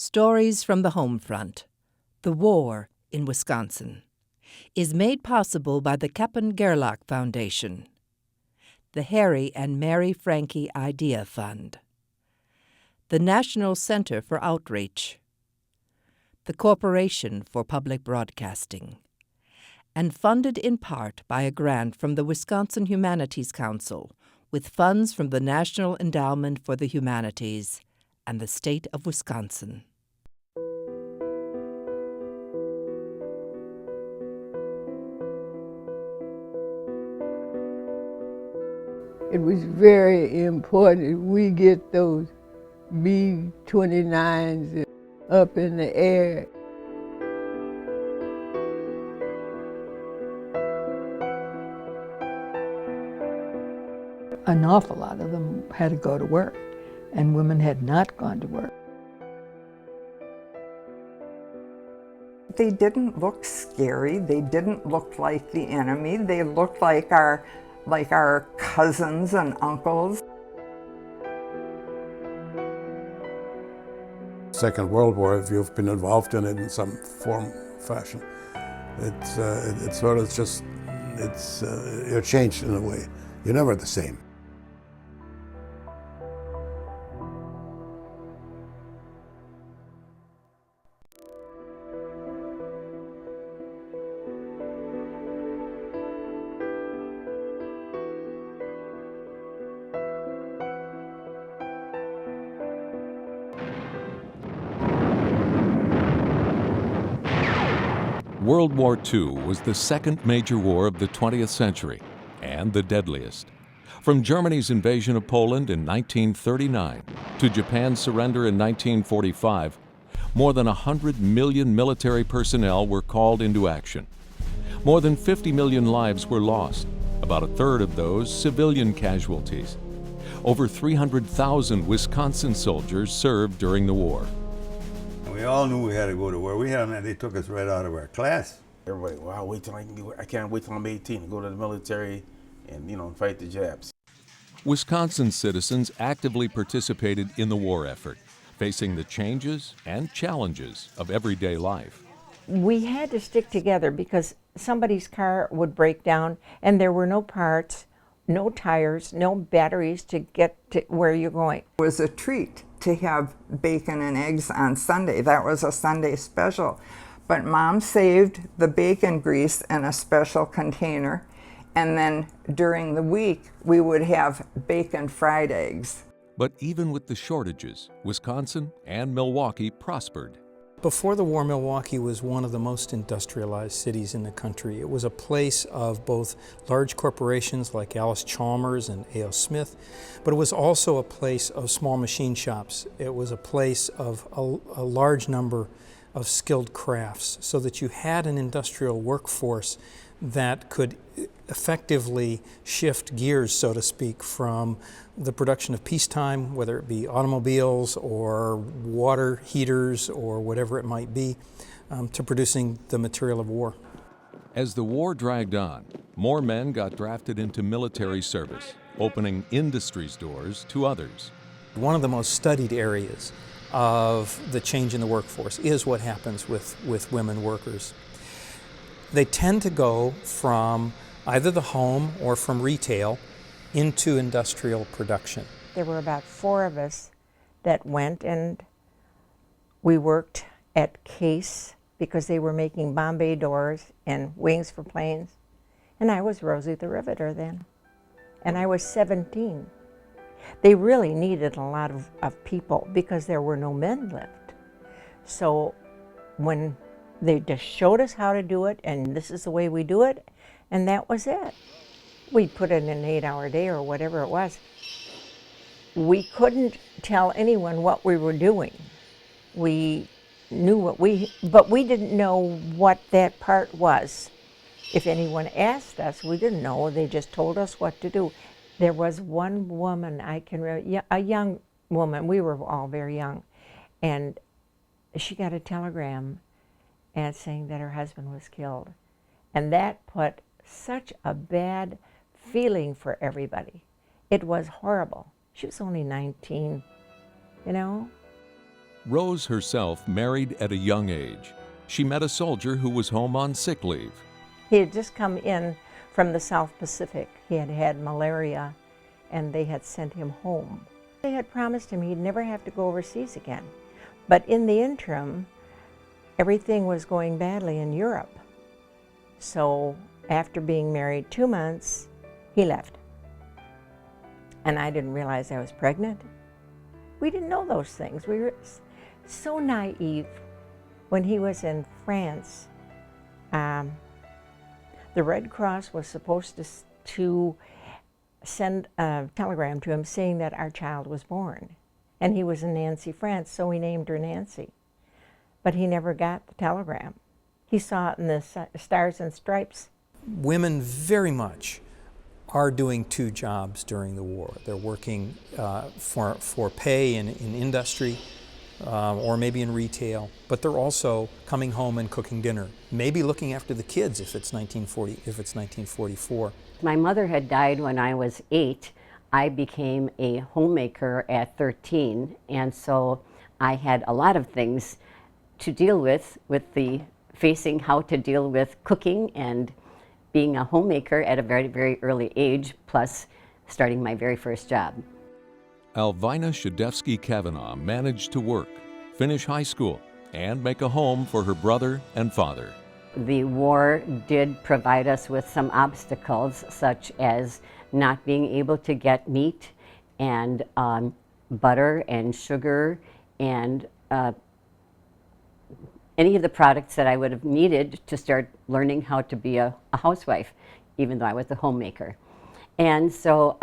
Stories from the Home Front, The War in Wisconsin, is made possible by the Peckman Foundation, the Harry and Mary Franke Idea Fund, the National Center for Outreach, the Corporation for Public Broadcasting, and funded in part by a grant from the Wisconsin Humanities Council with funds from the National Endowment for the Humanities and the state of Wisconsin. It was very important we get those B-29s up in the air. An awful lot of them had to go to work, and women had not gone to work. They didn't look scary. They didn't look like the enemy. They looked like our cousins and uncles. Second World War, if you've been involved in it in some form, fashion, it's sort of just, you're changed in a way. You're never the same. World War II was the second major war of the 20th century, and the deadliest. From Germany's invasion of Poland in 1939 to Japan's surrender in 1945, more than 100 million military personnel were called into action. More than 50 million lives were lost, about a third of those civilian casualties. Over 300,000 Wisconsin soldiers served during the war. We all knew we had to go to war. They took us right out of our class. Everybody, well, I can't wait till I'm 18 to go to the military and, fight the Japs. Wisconsin citizens actively participated in the war effort, facing the changes and challenges of everyday life. We had to stick together because somebody's car would break down and there were no parts, no tires, no batteries to get to where you're going. It was a treat to have bacon and eggs on Sunday. That was a Sunday special. But Mom saved the bacon grease in a special container, and then during the week we would have bacon fried eggs. But even with the shortages, Wisconsin and Milwaukee prospered. Before the war, Milwaukee was one of the most industrialized cities in the country. It was a place of both large corporations like Alice Chalmers and A.O. Smith, but it was also a place of small machine shops. It was a place of a large number of skilled crafts, so that you had an industrial workforce that could effectively shift gears, so to speak, from the production of peacetime, whether it be automobiles or water heaters or whatever it might be, to producing the material of war. As the war dragged on, more men got drafted into military service, opening industries' doors to others. One of the most studied areas of the change in the workforce is what happens with women workers. They tend to go from either the home or from retail into industrial production. There were about 4 of us that went, and we worked at Case because they were making Bombay doors and wings for planes. And I was Rosie the Riveter then, and I was 17. They really needed a lot of people because there were no men left. So when they just showed us how to do it, and this is the way we do it, and that was it. We'd put in an 8-hour day or whatever it was. We couldn't tell anyone what we were doing. We knew but we didn't know what that part was. If anyone asked us, we didn't know. They just told us what to do. There was one woman, I can remember, a young woman, we were all very young, and she got a telegram and saying that her husband was killed. And that put such a bad feeling for everybody. It was horrible. She was only 19, Rose herself married at a young age. She met a soldier who was home on sick leave. He had just come in from the South Pacific. He had had malaria, and they had sent him home. They had promised him he'd never have to go overseas again. But in the interim, everything was going badly in Europe. So after being married 2 months, he left. And I didn't realize I was pregnant. We didn't know those things. We were so naive. When he was in France, the Red Cross was supposed to send a telegram to him saying that our child was born. And he was in Nancy, France, so we named her Nancy. But he never got the telegram. He saw it in the Stars and Stripes. Women very much are doing two jobs during the war. They're working for pay in industry or maybe in retail, but they're also coming home and cooking dinner, maybe looking after the kids if it's 1944. My mother had died when I was 8. I became a homemaker at 13, and so I had a lot of things to deal with facing how to deal with cooking and being a homemaker at a very, very early age, plus starting my very first job. Alvina Shadevsky Kavanaugh managed to work, finish high school, and make a home for her brother and father. The war did provide us with some obstacles, such as not being able to get meat and butter and sugar and any of the products that I would have needed to start learning how to be a housewife, even though I was a homemaker. And so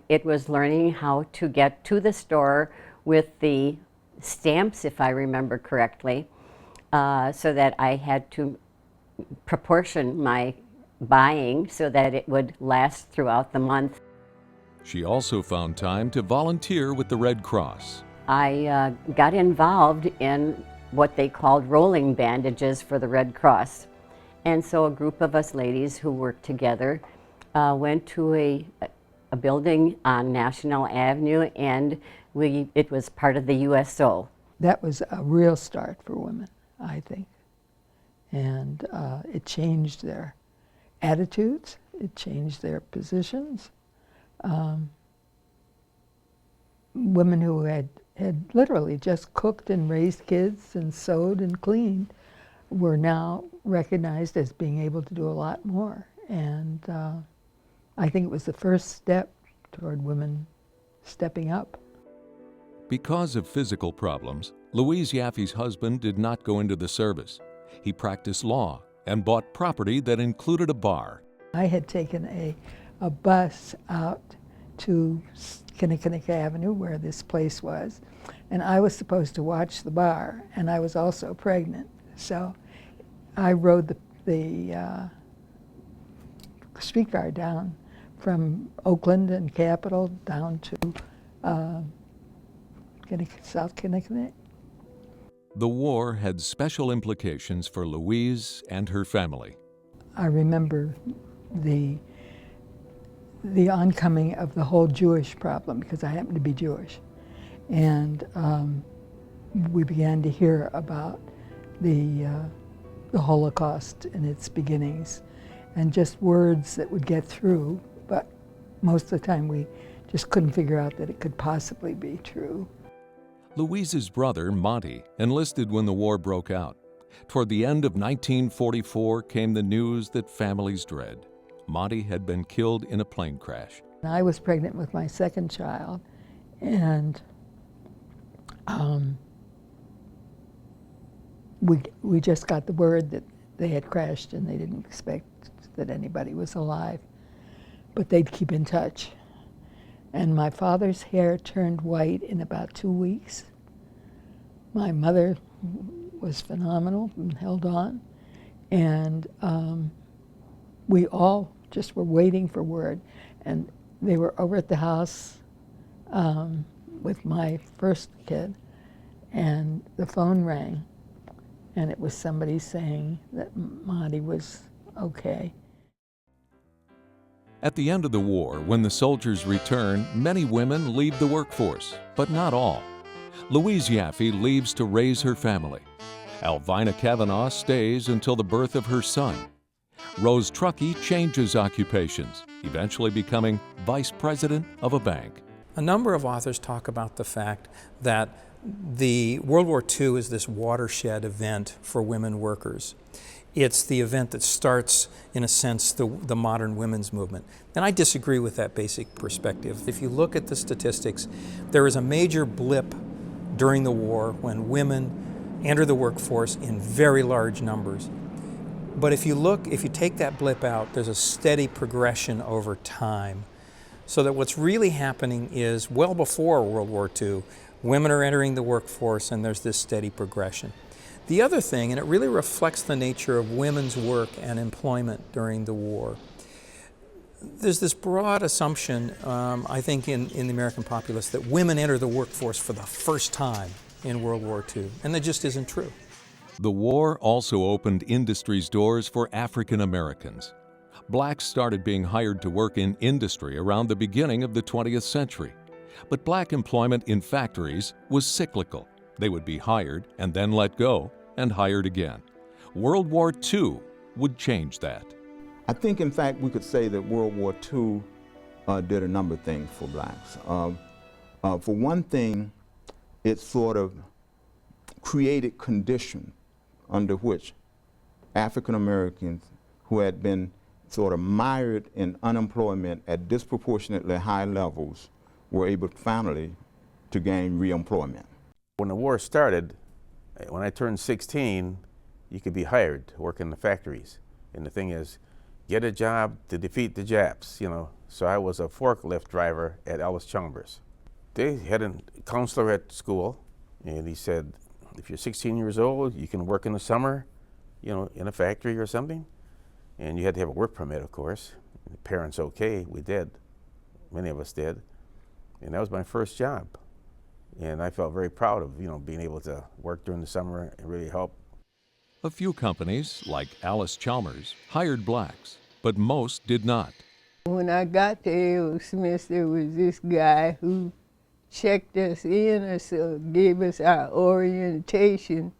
it was learning how to get to the store with the stamps, if I remember correctly, so that I had to proportion my buying so that it would last throughout the month. She also found time to volunteer with the Red Cross. I got involved in what they called rolling bandages for the Red Cross. And so a group of us ladies who worked together went to a building on National Avenue, and it was part of the USO. That was a real start for women, I think. And it changed their attitudes, it changed their positions. Women who had literally just cooked and raised kids and sewed and cleaned were now recognized as being able to do a lot more. And I think it was the first step toward women stepping up. Because of physical problems, Louise Yaffe's husband did not go into the service. He practiced law and bought property that included a bar. I had taken a bus out to Kinnickinnick Avenue, where this place was, and I was supposed to watch the bar, and I was also pregnant. So I rode the streetcar down from Oakland and Capitol down to South Kinnickinnick. The war had special implications for Louise and her family. I remember the oncoming of the whole Jewish problem, because I happen to be Jewish. And we began to hear about the Holocaust and its beginnings, and just words that would get through, but most of the time we just couldn't figure out that it could possibly be true. Louise's brother, Monty, enlisted when the war broke out. Toward the end of 1944 came the news that families dread. Monty had been killed in a plane crash. I was pregnant with my second child, and we just got the word that they had crashed, and they didn't expect that anybody was alive, but they'd keep in touch. And my father's hair turned white in about 2 weeks. My mother was phenomenal and held on, and we all just were waiting for word. And they were over at the house with my first kid, and the phone rang, and it was somebody saying that Monty was okay. At the end of the war, when the soldiers return, many women leave the workforce, but not all. Louise Yaffe leaves to raise her family. Alvina Kavanaugh stays until the birth of her son. Rose Truckee changes occupations, eventually becoming vice president of a bank. A number of authors talk about the fact that the World War II is this watershed event for women workers. It's the event that starts, in a sense, the modern women's movement. And I disagree with that basic perspective. If you look at the statistics, there is a major blip during the war when women enter the workforce in very large numbers. But if you take that blip out, there's a steady progression over time. So that what's really happening is, well before World War II, women are entering the workforce and there's this steady progression. The other thing, and it really reflects the nature of women's work and employment during the war, there's this broad assumption, I think, in the American populace that women enter the workforce for the first time in World War II, and that just isn't true. The war also opened industry's doors for African Americans. Blacks started being hired to work in industry around the beginning of the 20th century. But black employment in factories was cyclical. They would be hired and then let go and hired again. World War II would change that. I think, in fact, we could say that World War II did a number of things for blacks. For one thing, it sort of created conditions under which African Americans who had been sort of mired in unemployment at disproportionately high levels were able finally to gain reemployment. When the war started, when I turned 16, you could be hired to work in the factories. And the thing is, get a job to defeat the Japs, you know. So I was a forklift driver at Ellis Chalmers. They had a counselor at school, and he said, if you're 16 years old, you can work in the summer, you know, in a factory or something. And you had to have a work permit, of course. And the parents, okay, we did. Many of us did. And that was my first job. And I felt very proud of, you know, being able to work during the summer and really help. A few companies, like Alice Chalmers, hired blacks, but most did not. When I got to A.O. Smith, there was this guy who checked us in, or gave us our orientation,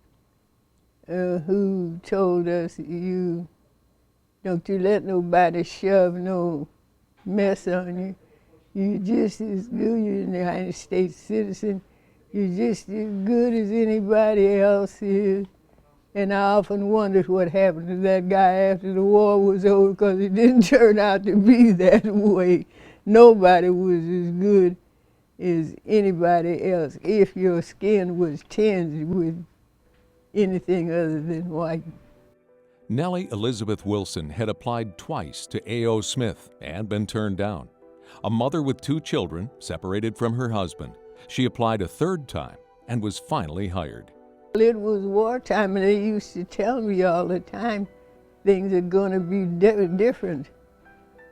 who told us, don't you let nobody shove no mess on you. You're just as good, you're a United States citizen, you're just as good as anybody else is. And I often wondered what happened to that guy after the war was over, because it didn't turn out to be that way. Nobody was as good as anybody else if your skin was tinged with anything other than white. Nelly Elizabeth Wilson had applied twice to A.O. Smith and been turned down. A mother with 2 children, separated from her husband, she applied a third time and was finally hired. It was wartime, and they used to tell me all the time things are going to be different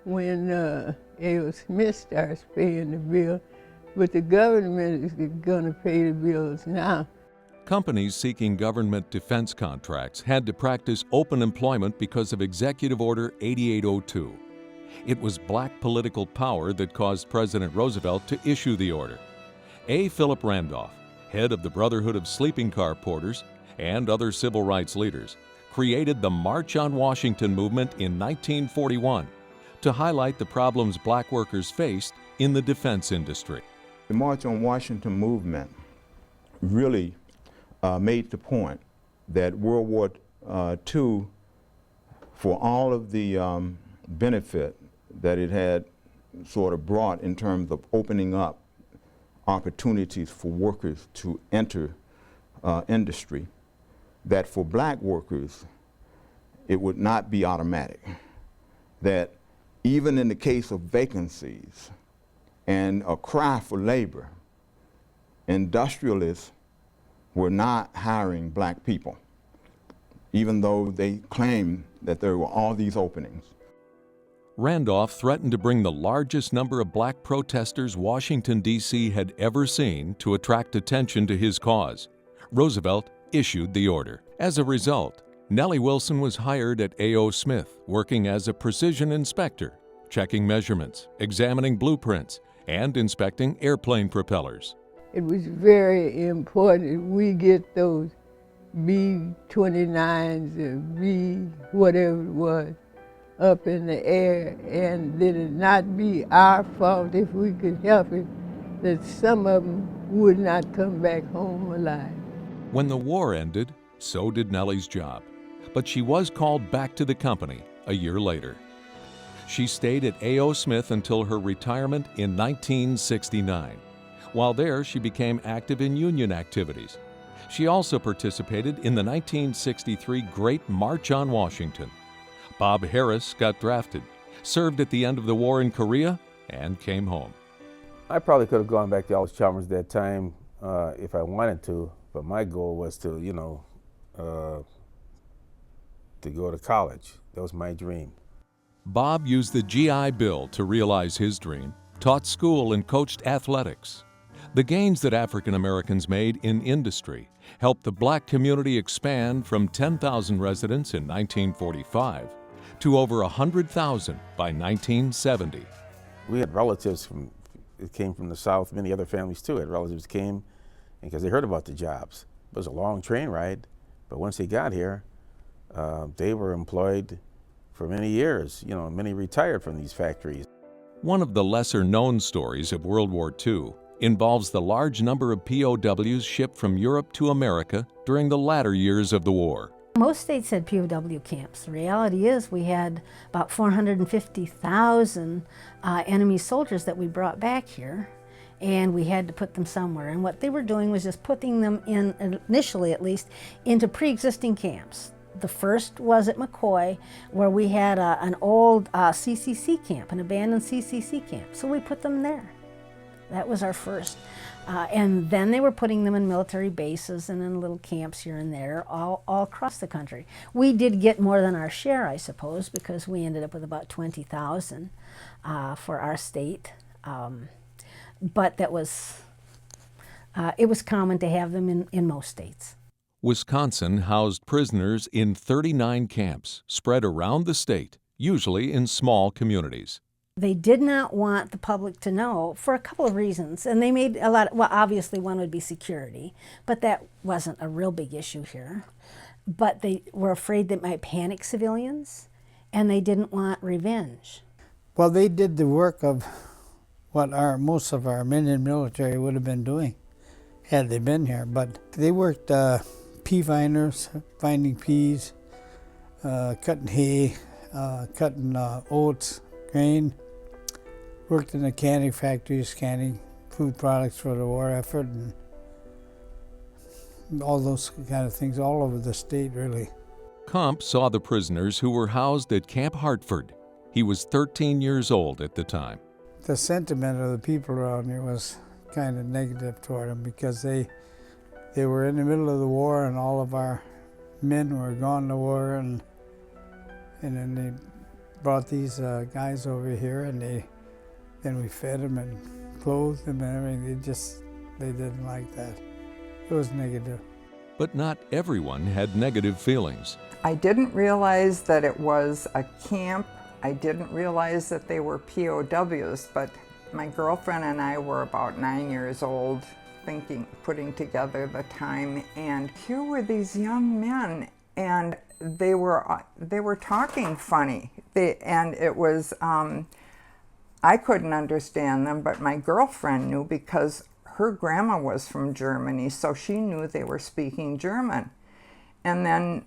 when A.O. Smith starts paying the bill, but the government is going to pay the bills now. Companies seeking government defense contracts had to practice open employment because of Executive Order 8802. It was black political power that caused President Roosevelt to issue the order. A. Philip Randolph, head of the Brotherhood of Sleeping Car Porters and other civil rights leaders, created the March on Washington movement in 1941 to highlight the problems black workers faced in the defense industry. The March on Washington movement really made the point that World War II, for all of the benefit that it had sort of brought in terms of opening up opportunities for workers to enter industry, that for black workers it would not be automatic. That even in the case of vacancies and a cry for labor, industrialists were not hiring black people, even though they claimed that there were all these openings. Randolph threatened to bring the largest number of black protesters Washington, D.C. had ever seen to attract attention to his cause. Roosevelt issued the order. As a result, Nelly Wilson was hired at A.O. Smith, working as a precision inspector, checking measurements, examining blueprints, and inspecting airplane propellers. it was very important we get those B-29s or B whatever it was up in the air, and that it not be our fault if we could help it, that some of them would not come back home alive. When the war ended, so did Nelly's job, but she was called back to the company a year later. She stayed at A.O. Smith until her retirement in 1969. While there, she became active in union activities. She also participated in the 1963 Great March on Washington. Bob Harris got drafted, served at the end of the war in Korea, and came home. I probably could have gone back to Alice Chalmers at that time if I wanted to, but my goal was to, to go to college. That was my dream. Bob used the GI Bill to realize his dream, taught school and coached athletics. The gains that African Americans made in industry helped the black community expand from 10,000 residents in 1945 to over 100,000 by 1970. We had relatives that came from the South, many other families too had relatives came because they heard about the jobs. It was a long train ride, but once they got here, they were employed for many years. Many retired from these factories. One of the lesser-known stories of World War II involves the large number of POWs shipped from Europe to America during the latter years of the war. Most states had POW camps. The reality is we had about 450,000 enemy soldiers that we brought back here, and we had to put them somewhere. And what they were doing was just putting them in, initially at least, into pre-existing camps. The first was at McCoy, where we had an old CCC camp, an abandoned CCC camp. So we put them there. That was our first. And then they were putting them in military bases and in little camps here and there, all across the country. We did get more than our share, I suppose, because we ended up with about 20,000 for our state. But that was, it was common to have them in most states. Wisconsin housed prisoners in 39 camps spread around the state, usually in small communities. They did not want the public to know for a couple of reasons, and they made a lot, well, obviously one would be security, but that wasn't a real big issue here. But they were afraid that might panic civilians, and they didn't want revenge. Well, they did the work of what most of our men in the military would have been doing had they been here, but they worked pea viners, finding peas, cutting hay, cutting oats, grain, worked in the canning factories, canning food products for the war effort, and all those kind of things all over the state, really. Kump saw the prisoners who were housed at Camp Hartford. He was 13 years old at the time. The sentiment of the people around here was kind of negative toward them because they were in the middle of the war and all of our men were gone to war, and then they brought these guys over here, and then we fed them and clothed them and everything. They didn't like that. It was negative. But not everyone had negative feelings. I didn't realize that it was a camp. I didn't realize that they were POWs, but my girlfriend and I were about 9 years old, putting together the time, and here were these young men, and they were talking funny. And it was, I couldn't understand them, but my girlfriend knew because her grandma was from Germany, so she knew they were speaking German. And then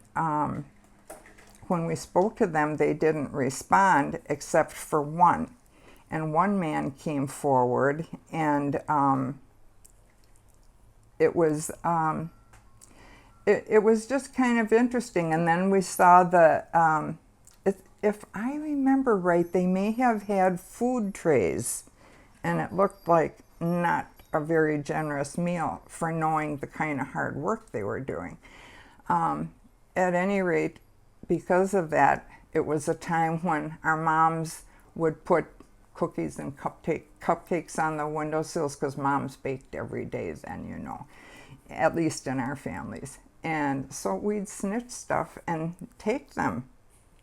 when we spoke to them, they didn't respond except for one. And one man came forward, and it was just kind of interesting. And then we saw if I remember right, they may have had food trays, and it looked like not a very generous meal for knowing the kind of hard work they were doing. At any rate, because of that, it was a time when our moms would put cookies and cupcakes on the windowsills, because moms baked every day then, at least in our families. And so we'd snitch stuff and take them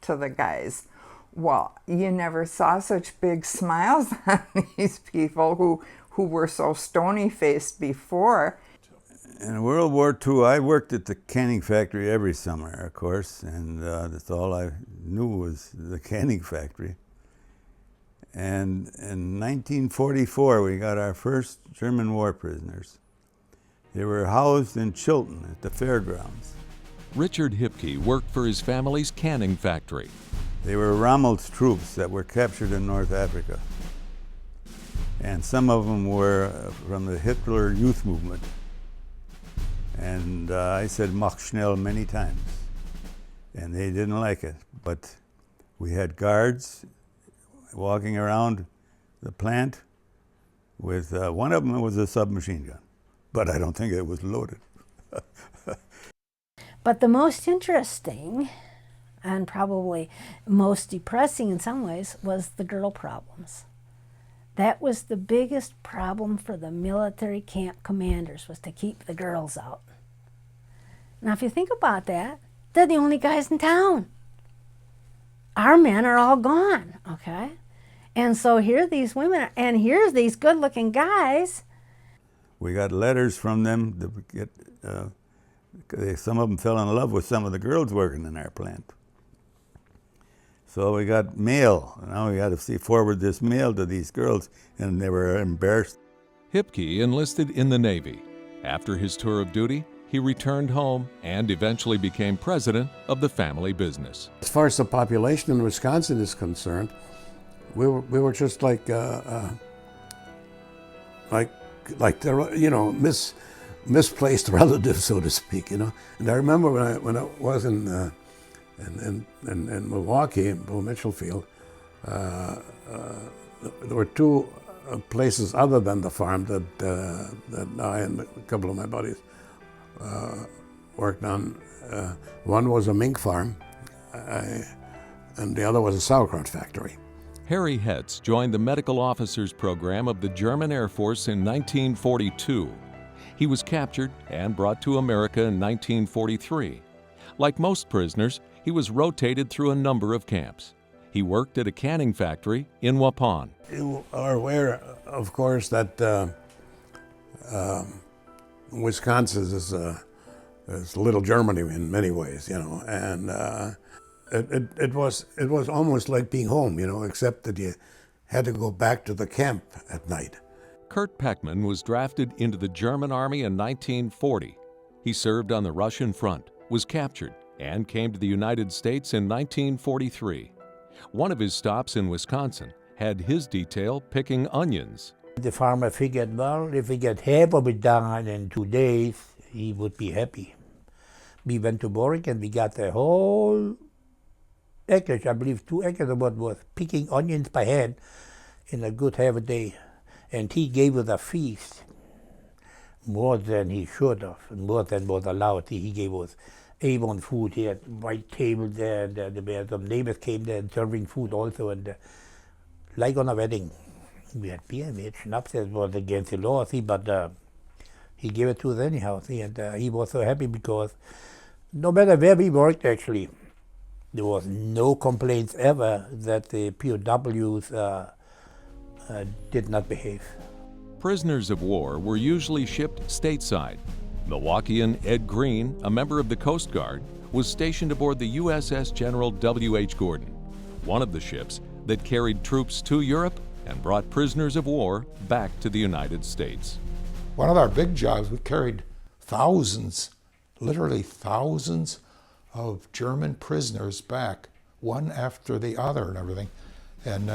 to the guys. Well, you never saw such big smiles on these people who were so stony-faced before. In World War II, I worked at the canning factory every summer, of course, and that's all I knew was the canning factory. And in 1944, we got our first German war prisoners. They were housed in Chilton at the fairgrounds. Richard Hipke worked for his family's canning factory. They were Rommels troops that were captured in North Africa. And some of them were from the Hitler Youth Movement. And I said "Mach schnell" many times, and they didn't like it. But we had guards walking around the plant with, one of them was a submachine gun, but I don't think it was loaded. But the most interesting and probably most depressing in some ways was the girl problems. That was the biggest problem for the military camp commanders, was to keep the girls out. Now, if you think about that, they're the only guys in town. Our men are all gone, okay? And so here these women, and here's these good-looking guys. We got letters from them to get, some of them fell in love with some of the girls working in our plant. So we got mail. Now we got to forward this mail to these girls, and they were embarrassed. Hipke enlisted in the Navy. After his tour of duty, he returned home and eventually became president of the family business. As far as the population in Wisconsin is concerned, we were just like misplaced relatives, so to speak, you know. And I remember when I was in Milwaukee, in Bill Mitchell Field, there were two places other than the farm that I and a couple of my buddies worked on. One was a mink farm, and the other was a sauerkraut factory. Harry Hetz joined the medical officers program of the German Air Force in 1942. He was captured and brought to America in 1943. Like most prisoners, he was rotated through a number of camps. He worked at a canning factory in Waupun. You are aware, of course, that Wisconsin is little Germany in many ways, you know, and it was almost like being home, you know, except that you had to go back to the camp at night. Kurt Peckman was drafted into the German Army in 1940. He served on the Russian front, was captured, and came to the United States in 1943. One of his stops in Wisconsin had his detail picking onions. The farmer figured, well, if we get half of it done in 2 days, he would be happy. We went to work and we got the whole acres, I believe 2 acres of what was picking onions by hand in a good half a day. And he gave us a feast, more than he should have, more than was allowed. He gave us A1 food. He had white table there, and some neighbors came there and serving food also, and like on a wedding. We had beer, we had schnapps. That was against the law, see, but he gave it to us anyhow, see, and he was so happy because no matter where we worked, actually, there was no complaints ever that the POWs did not behave. Prisoners of war were usually shipped stateside. Milwaukeean Ed Green, a member of the Coast Guard, was stationed aboard the USS General W.H. Gordon, one of the ships that carried troops to Europe and brought prisoners of war back to the United States. One of our big jobs, we carried thousands, literally thousands of German prisoners back, one after the other and everything, and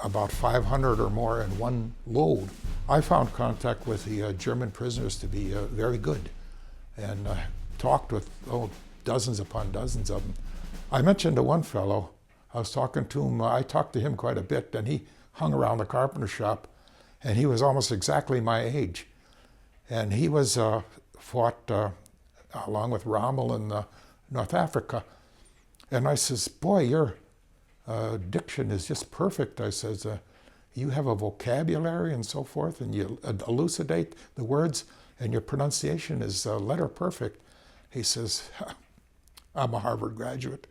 about 500 or more in one load. I found contact with the German prisoners to be very good, and talked with dozens upon dozens of them. I mentioned to one fellow, I was talking to him, I talked to him quite a bit, and he hung around the carpenter shop, and he was almost exactly my age. And he was fought along with Rommel in North Africa. And I says, boy, your diction is just perfect. I says, you have a vocabulary and so forth, and you elucidate the words, and your pronunciation is letter perfect. He says, I'm a Harvard graduate.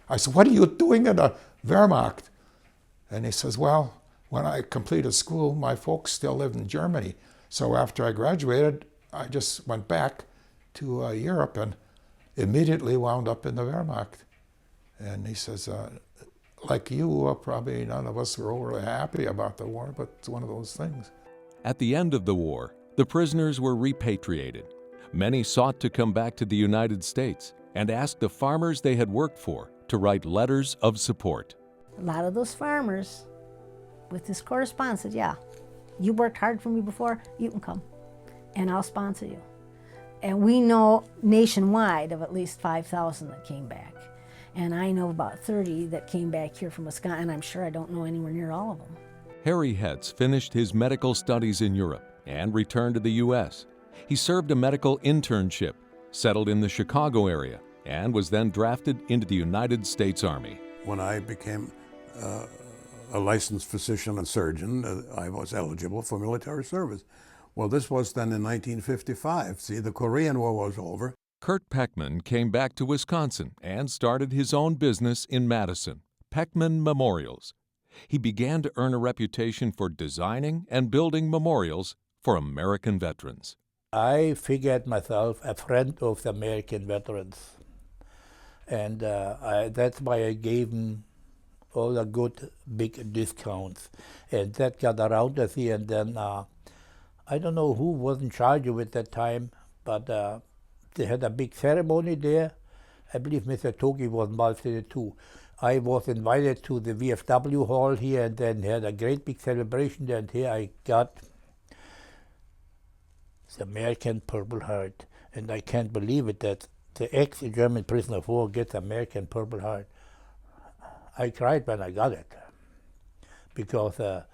I said, what are you doing in a Wehrmacht? And he says, well, When I completed school, my folks still lived in Germany. So after I graduated, I just went back to Europe and immediately wound up in the Wehrmacht. And he says, like you, probably none of us were overly happy about the war, but it's one of those things. At the end of the war, the prisoners were repatriated. Many sought to come back to the United States and asked the farmers they had worked for to write letters of support. A lot of those farmers, with this correspondence, said, yeah, you worked hard for me before, you can come, and I'll sponsor you. And we know nationwide of at least 5,000 that came back. And I know about 30 that came back here from Wisconsin, and I'm sure I don't know anywhere near all of them. Harry Hetz finished his medical studies in Europe and returned to the U.S. He served a medical internship, settled in the Chicago area, and was then drafted into the United States Army. When I became a licensed physician and surgeon, I was eligible for military service. Well, this was then in 1955. See, the Korean War was over. Kurt Peckman came back to Wisconsin and started his own business in Madison, Peckman Memorials. He began to earn a reputation for designing and building memorials for American veterans. I figured myself a friend of the American veterans. And that's why I gave them all the good big discounts. And that got around us here, and then I don't know who was in charge of it at that time, but they had a big ceremony there. I believe Mr. Toki was involved in it too. I was invited to the VFW hall here, and then had a great big celebration there, and here I got the American Purple Heart. And I can't believe it that the ex-German prisoner of war gets American Purple Heart. I cried when I got it, because the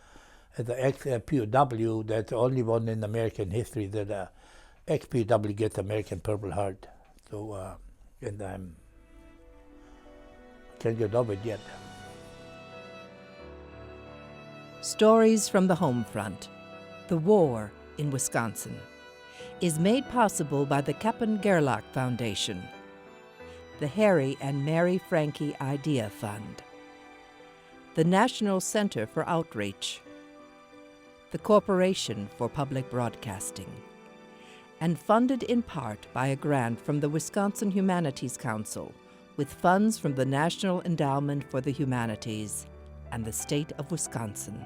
ex-POW, that's the only one in American history that ex-POW gets American Purple Heart. So, and can't get over it yet. Stories from the Home Front, the war in Wisconsin, is made possible by the Peckman Gerlach Foundation, the Harry and Mary Franke Idea Fund, the National Center for Outreach, the Corporation for Public Broadcasting, and funded in part by a grant from the Wisconsin Humanities Council with funds from the National Endowment for the Humanities and the state of Wisconsin.